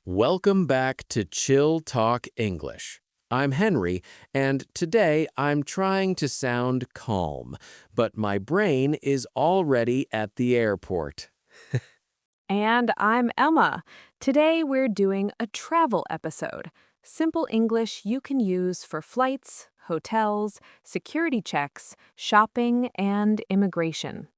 Welcome back to Chilltalk English. I'm Henry, and today I'm trying to sound calm, but my brain is already at the airport. And I'm Emma. Today we're doing a travel episode. Simple English you can use for flights, hotels, security checks, shopping, and immigration.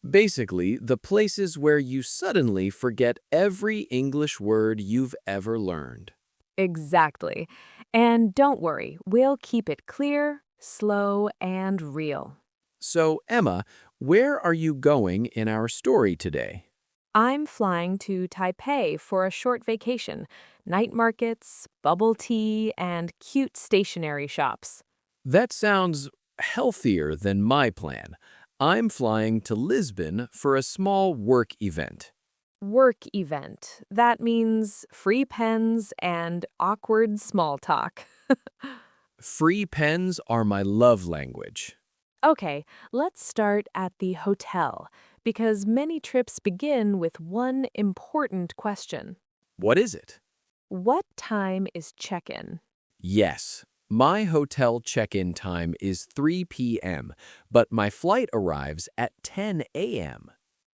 Basically, the places where you suddenly forget every English word you've ever learned. Exactly. And don't worry, we'll keep it clear, slow, and real. So, Emma, where are you going in our story today? I'm flying to Taipei for a short vacation. Night markets, bubble tea, and cute stationery shops. That sounds healthier than my plan. I'm flying to Lisbon for a small work event. Work event. That means free pens and awkward small talk. Free pens are my love language. Okay, let's start at the hotel because many trips begin with one important question. What is it? What time is check-in? Yes, my hotel check-in time is 3 p.m., but my flight arrives at 10 a.m.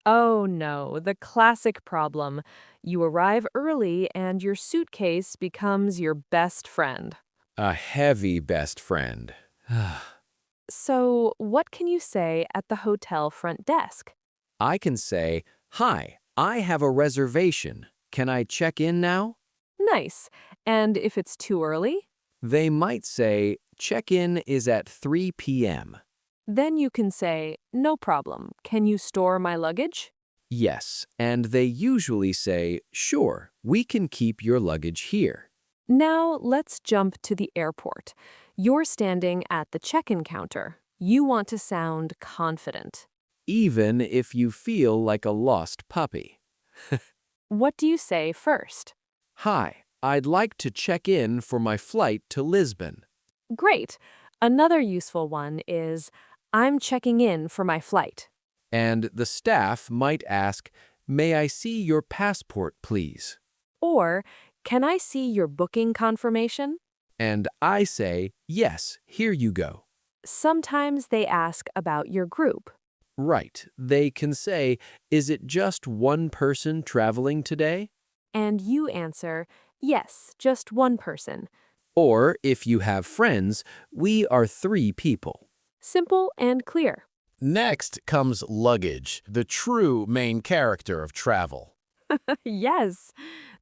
Oh no, the classic problem. You arrive early and your suitcase becomes your best friend. A heavy best friend. So, what can you say at the hotel front desk? I can say, "Hi, I have a reservation. Can I check in now?" Nice. And if it's too early? They might say, "Check-in is at 3 p.m." Then you can say, no problem, can you store my luggage? Yes, and they usually say, "Sure, we can keep your luggage here." Now let's jump to the airport. You're standing at the check-in counter. You want to sound confident. Even if you feel like a lost puppy. What do you say first? Hi, I'd like to check in for my flight to Lisbon. Great. Another useful one is, I'm checking in for my flight. And the staff might ask, "May I see your passport, please?" Or, can I see your booking confirmation? And I say, "Yes, here you go." Sometimes they ask about your group. Right, they can say, "Is it just one person traveling today?" And you answer, yes, just one person. Or if you have friends, "We are 3 people." Simple and clear. Next comes luggage, the true main character of travel. Yes.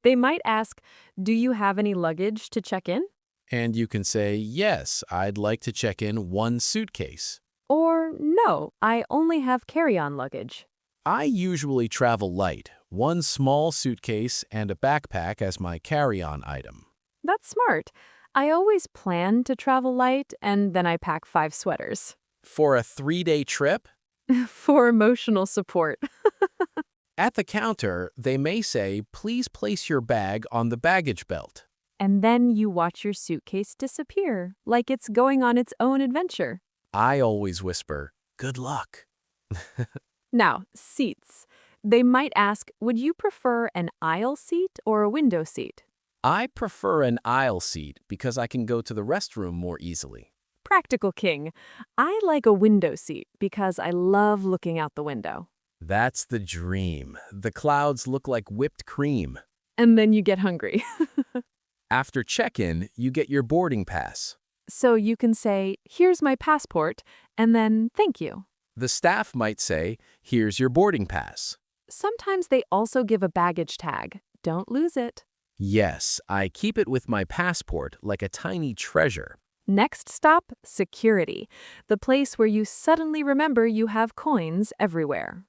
They might ask, do you have any luggage to check in? And you can say, "Yes, I'd like to check in one suitcase." Or, no, I only have carry-on luggage. I usually travel light, one small suitcase and a backpack as my carry-on item. That's smart. I always plan to travel light and then I pack 5 sweaters. For a 3-day trip, For emotional support. at the counter, they may say, "Please place your bag on the baggage belt." And then you watch your suitcase disappear, like it's going on its own adventure. I always whisper, "Good luck." Now, seats. They might ask, would you prefer an aisle seat or a window seat? I prefer an aisle seat because I can go to the restroom more easily. Practical king. I like a window seat because I love looking out the window. That's the dream. The clouds look like whipped cream. And then you get hungry. After check-in, you get your boarding pass. So you can say, here's my passport, and then thank you. The staff might say, "Here's your boarding pass." Sometimes they also give a baggage tag. Don't lose it. Yes, I keep it with my passport like a tiny treasure. Next stop, security. The place where you suddenly remember you have coins everywhere.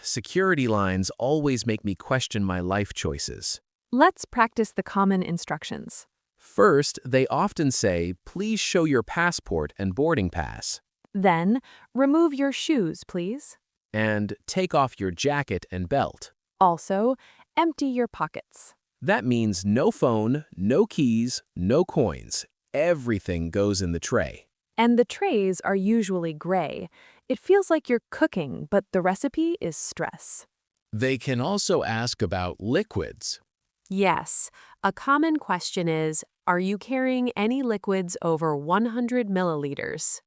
Security lines always make me question my life choices. Let's practice the common instructions. First, they often say, "Please show your passport and boarding pass." Then, remove your shoes, please. And "Take off your jacket and belt." Also, empty your pockets. That means no phone, no keys, no coins. Everything goes in the tray. And the trays are usually gray. It feels like you're cooking, but the recipe is stress. They can also ask about liquids. Yes. A common question is, are you carrying any liquids over 100 milliliters?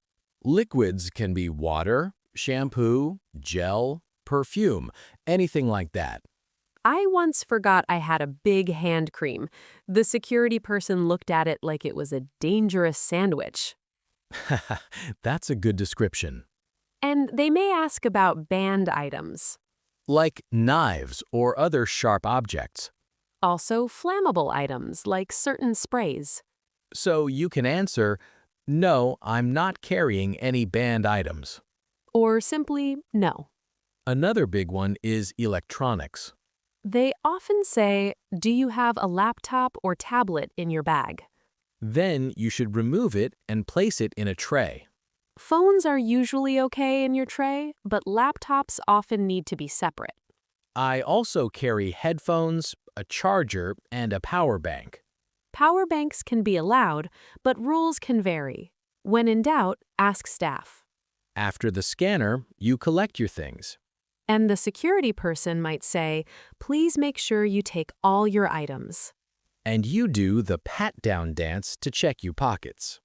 Liquids can be water, shampoo, gel, perfume, anything like that. I once forgot I had a big hand cream. The security person looked at it like it was a dangerous sandwich. That's a good description. And they may ask about banned items. Like knives or other sharp objects. Also, flammable items like certain sprays. So you can answer, no, I'm not carrying any banned items. Or simply, no. Another big one is electronics. They often say, do you have a laptop or tablet in your bag? Then you should remove it and place it in a tray. Phones are usually okay in your tray, but laptops often need to be separate. I also carry headphones, a charger, and a power bank. Power banks can be allowed, but rules can vary. When in doubt, ask staff. After the scanner, you collect your things. And the security person might say, please make sure you take all your items. And you do the pat-down dance to check your pockets.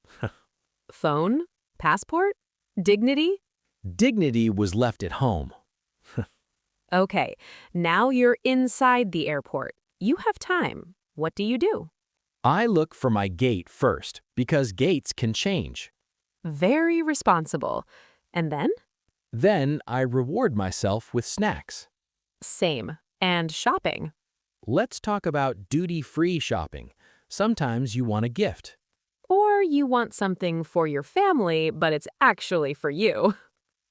Phone? Passport? Dignity? Dignity was left at home. Okay, now you're inside the airport. You have time. What do you do? I look for my gate first because gates can change. Very responsible. And then? Then I reward myself with snacks. Same. And shopping. Let's talk about duty-free shopping. Sometimes you want a gift. Or you want something for your family, but it's actually for you.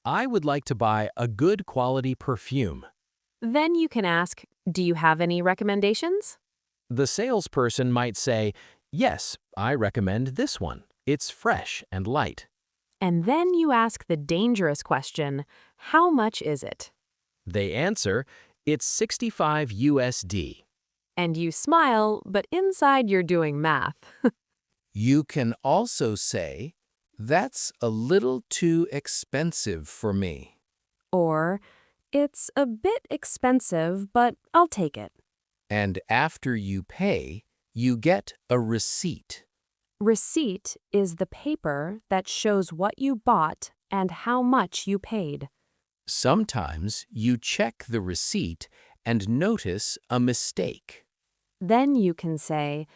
I would like to buy a good quality perfume. Then you can ask, do you have any recommendations? The salesperson might say, yes, I recommend this one. It's fresh and light. And then you ask the dangerous question, how much is it? They answer, it's 65 USD. And you smile, but inside you're doing math. You can also say, that's a little too expensive for me. Or, it's a bit expensive, but I'll take it. And after you pay, you get a receipt. Receipt is the paper that shows what you bought and how much you paid. Sometimes you check the receipt and notice a mistake. Then you can say,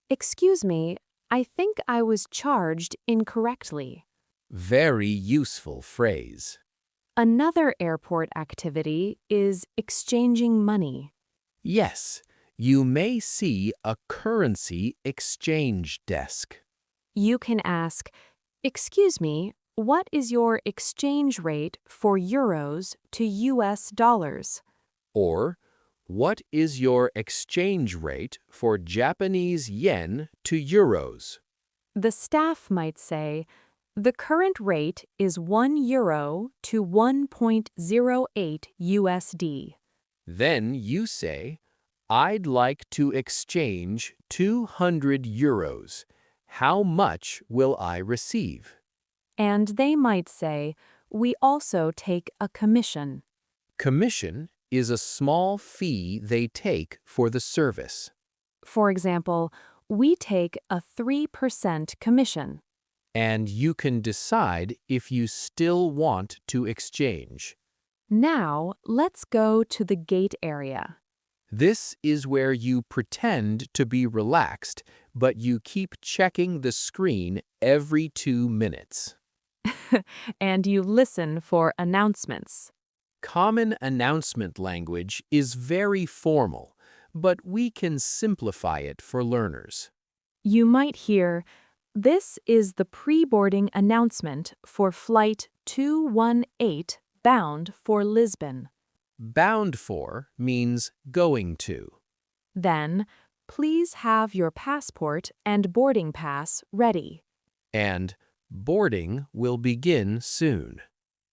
excuse me, I think I was charged incorrectly. Very useful phrase. Another airport activity is exchanging money. Yes, you may see a currency exchange desk. You can ask, excuse me, what is your exchange rate for euros to US dollars? Or, what is your exchange rate for Japanese yen to euros? The staff might say, the current rate is 1 euro to 1.08 USD. Then you say, I'd like to exchange 200 euros. How much will I receive? And they might say, we also take a commission. Commission is a small fee they take for the service. For example, we take a 3% commission. And you can decide if you still want to exchange. Now, let's go to the gate area. This is where you pretend to be relaxed, but you keep checking the screen every 2 minutes. And you listen for announcements. Common announcement language is very formal, but we can simplify it for learners. You might hear, this is the pre-boarding announcement for Flight 218 bound for Lisbon. Bound for means going to. Then, please have your passport and boarding pass ready. And boarding will begin soon.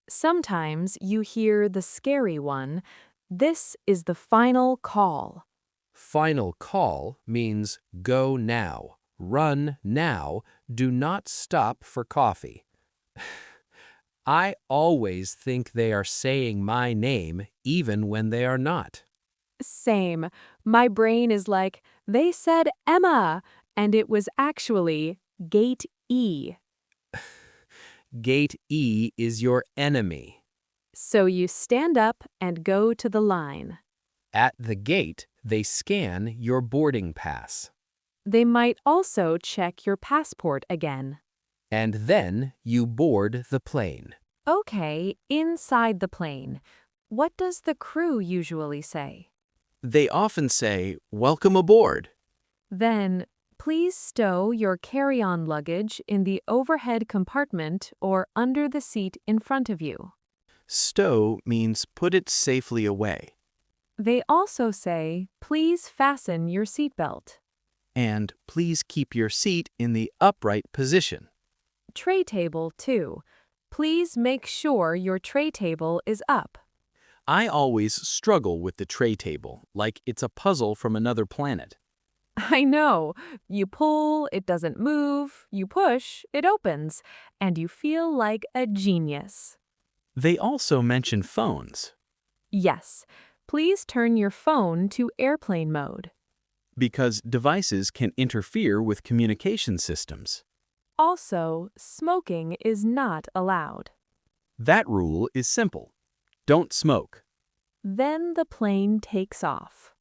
Sometimes you hear the scary one, this is the final call. Final call means go now, run now, do not stop for coffee. I always think they are saying my name even when they are not. Same. My brain is like, They said Emma, and it was actually Gate E. Gate E is your enemy. So you stand up and go to the line. At the gate, they scan your boarding pass. They might also check your passport again. And then you board the plane. Okay, inside the plane. What does the crew usually say? They often say, "Welcome aboard." Then, please stow your carry-on luggage in the overhead compartment or under the seat in front of you. Stow means put it safely away. They also say, please fasten your seatbelt. And please keep your seat in the upright position. Tray table, too. Please make sure your tray table is up. I always struggle with the tray table, like it's a puzzle from another planet. I know. You pull, it doesn't move. You push, it opens. And you feel like a genius. They also mention phones. Yes. Please turn your phone to airplane mode. Because devices can interfere with communication systems. Also, smoking is not allowed. That rule is simple. Don't smoke. Then the plane takes off.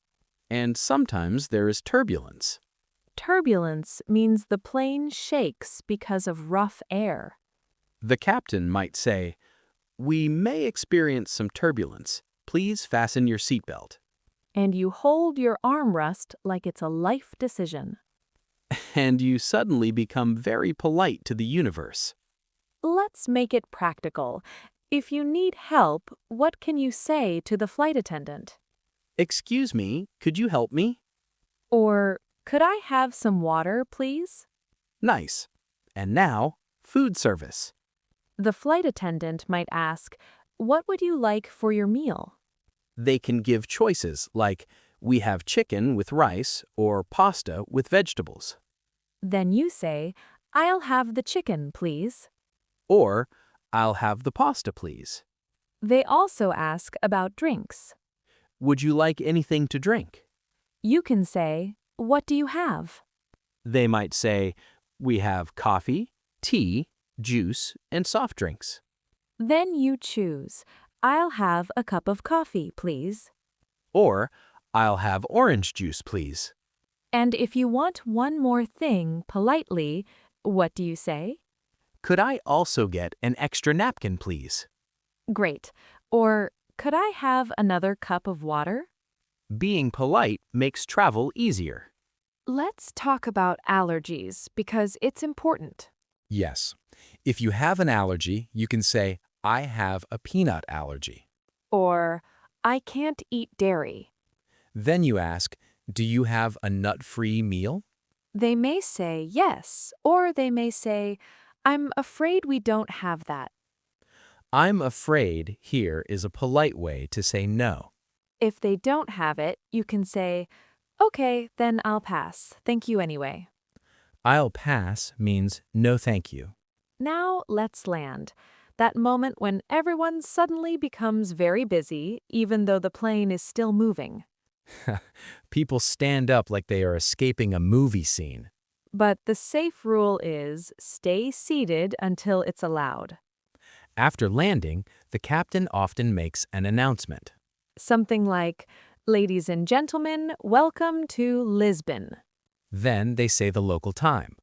And sometimes there is turbulence. Turbulence means the plane shakes because of rough air. The captain might say, "We may experience some turbulence. Please fasten your seatbelt." And you hold your armrest like it's a life decision. And you suddenly become very polite to the universe. Let's make it practical. If you need help, what can you say to the flight attendant? "Excuse me, could you help me?" Or, could I have some water, please? Nice. And now, food service. The flight attendant might ask, what would you like for your meal? They can give choices like, "We have chicken with rice" or "pasta with vegetables." Then you say, I'll have the chicken, please. Or, "I'll have the pasta, please." They also ask about drinks. "Would you like anything to drink?" You can say, what do you have? They might say, "We have coffee, tea, juice, and soft drinks." Then you choose, I'll have a cup of coffee, please. Or, "I'll have orange juice, please." And if you want one more thing politely, what do you say? "Could I also get an extra napkin, please?" Great. Or, could I have another cup of water? Being polite makes travel easier. Let's talk about allergies because it's important. Yes. If you have an allergy, you can say, "I have a peanut allergy." Or, I can't eat dairy. Then you ask, "Do you have a nut-free meal?" They may say yes, or they may say, I'm afraid we don't have that. "I'm afraid" here is a polite way to say no. If they don't have it, you can say, okay, then I'll pass. Thank you anyway. "I'll pass" means no thank you. Now let's land. That moment when everyone suddenly becomes very busy, even though the plane is still moving. People stand up like they are escaping a movie scene. But the safe rule is stay seated until it's allowed. After landing, the captain often makes an announcement. Something like, ladies and gentlemen, welcome to Lisbon. Then they say the local time.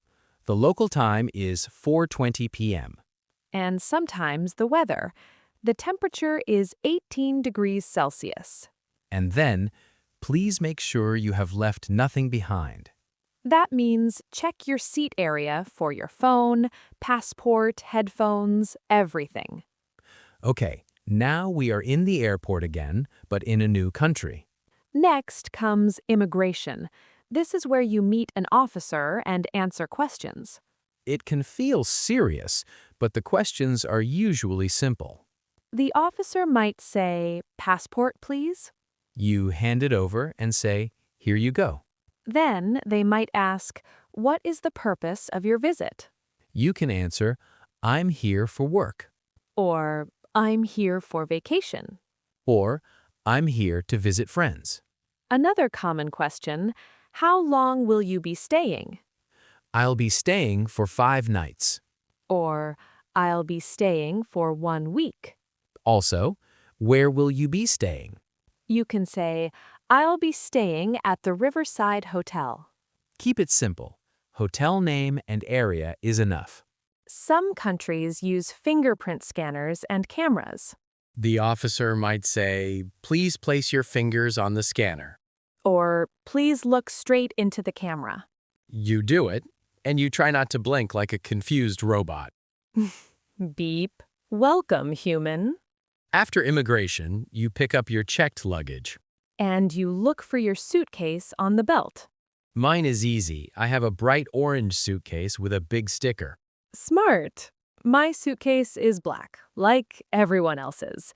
The local time is 4:20 p.m. And sometimes the weather. The temperature is 18 degrees Celsius. And then, please make sure you have left nothing behind. That means check your seat area for your phone, passport, headphones, everything. Okay, now we are in the airport again, but in a new country. Next comes immigration. This is where you meet an officer and answer questions. It can feel serious, but the questions are usually simple. The officer might say, passport, please. You hand it over and say, "Here you go." Then they might ask, what is the purpose of your visit? You can answer, "I'm here for work." Or, I'm here for vacation. Or, "I'm here to visit friends." Another common question, How long will you be staying? I'll be staying for 5 nights. Or, I'll be staying for 1 week. Also, where will you be staying? You can say, I'll be staying at the Riverside Hotel. Keep it simple. Hotel name and area is enough. Some countries use fingerprint scanners and cameras. The officer might say, "Please place your fingers on the scanner." Or, please look straight into the camera. You do it, and you try not to blink like a confused robot. Beep. Welcome, human. After immigration, you pick up your checked luggage. And you look for your suitcase on the belt. Mine is easy. I have a bright orange suitcase with a big sticker. Smart. My suitcase is black, like everyone else's.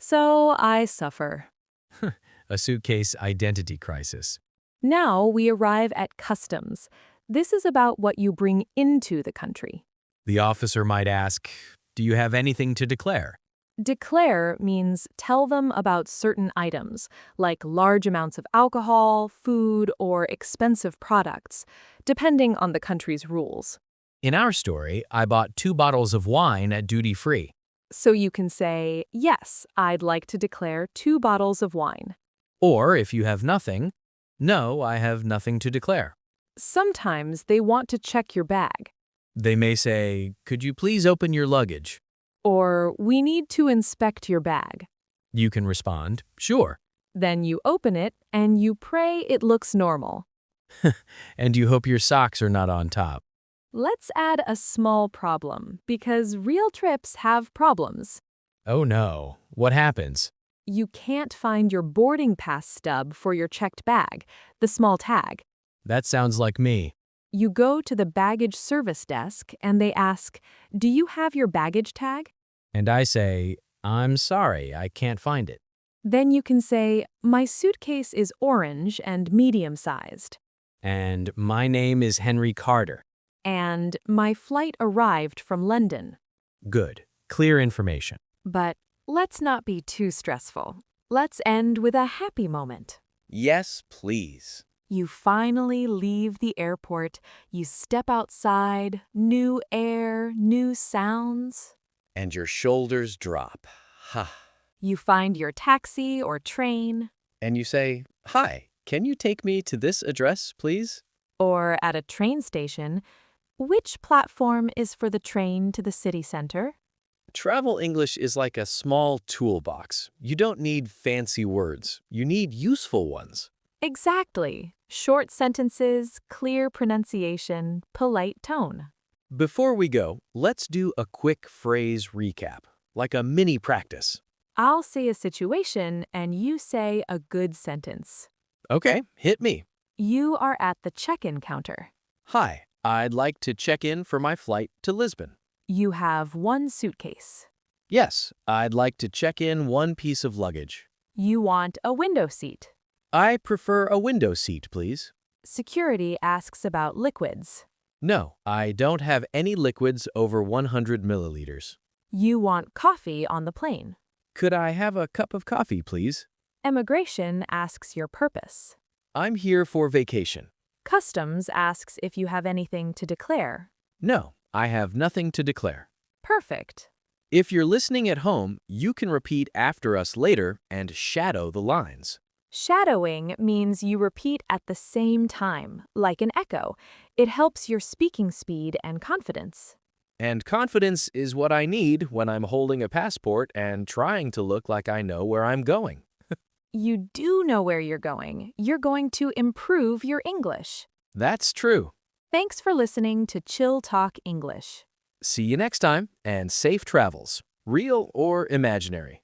So I suffer. A suitcase identity crisis. Now we arrive at customs. This is about what you bring into the country. The officer might ask, "Do you have anything to declare?" Declare means tell them about certain items, like large amounts of alcohol, food, or expensive products, depending on the country's rules. In our story, I bought 2 bottles of wine at duty-free. So you can say, yes, I'd like to declare 2 bottles of wine. Or if you have nothing, "No, I have nothing to declare." Sometimes they want to check your bag. They may say, "Could you please open your luggage?" Or, we need to inspect your bag. You can respond, "Sure." Then you open it and you pray it looks normal. And you hope your socks are not on top. Let's add a small problem, because real trips have problems. Oh no, what happens? You can't find your boarding pass stub for your checked bag, the small tag. That sounds like me. You go to the baggage service desk and they ask, do you have your baggage tag? And I say, "I'm sorry, I can't find it." Then you can say, my suitcase is orange and medium-sized. And my name is Henry Carter. And my flight arrived from London. Good. Clear information. But let's not be too stressful. Let's end with a happy moment. Yes, please. You finally leave the airport, you step outside, new air, new sounds. And your shoulders drop. Ha. You find your taxi or train. And you say, "Hi, can you take me to this address, please?" Or at a train station, which platform is for the train to the city center? Travel English is like a small toolbox. You don't need fancy words. You need useful ones. Exactly. Short sentences, clear pronunciation, polite tone. Before we go, let's do a quick phrase recap, like a mini practice. I'll say a situation and you say a good sentence. Okay, hit me. You are at the check-in counter. Hi, I'd like to check in for my flight to Lisbon. You have 1 suitcase. Yes, I'd like to check in 1 piece of luggage. You want a window seat. I prefer a window seat, please. Security asks about liquids. No, I don't have any liquids over 100 milliliters. You want coffee on the plane. Could I have a cup of coffee, please? Immigration asks your purpose. I'm here for vacation. Customs asks if you have anything to declare. No, I have nothing to declare. Perfect. If you're listening at home, you can repeat after us later and shadow the lines. Shadowing means you repeat at the same time, like an echo. It helps your speaking speed and confidence. And confidence is what I need when I'm holding a passport and trying to look like I know where I'm going. You do know where you're going. You're going to improve your English. That's true. Thanks for listening to Chill Talk English. See you next time, and safe travels, real or imaginary.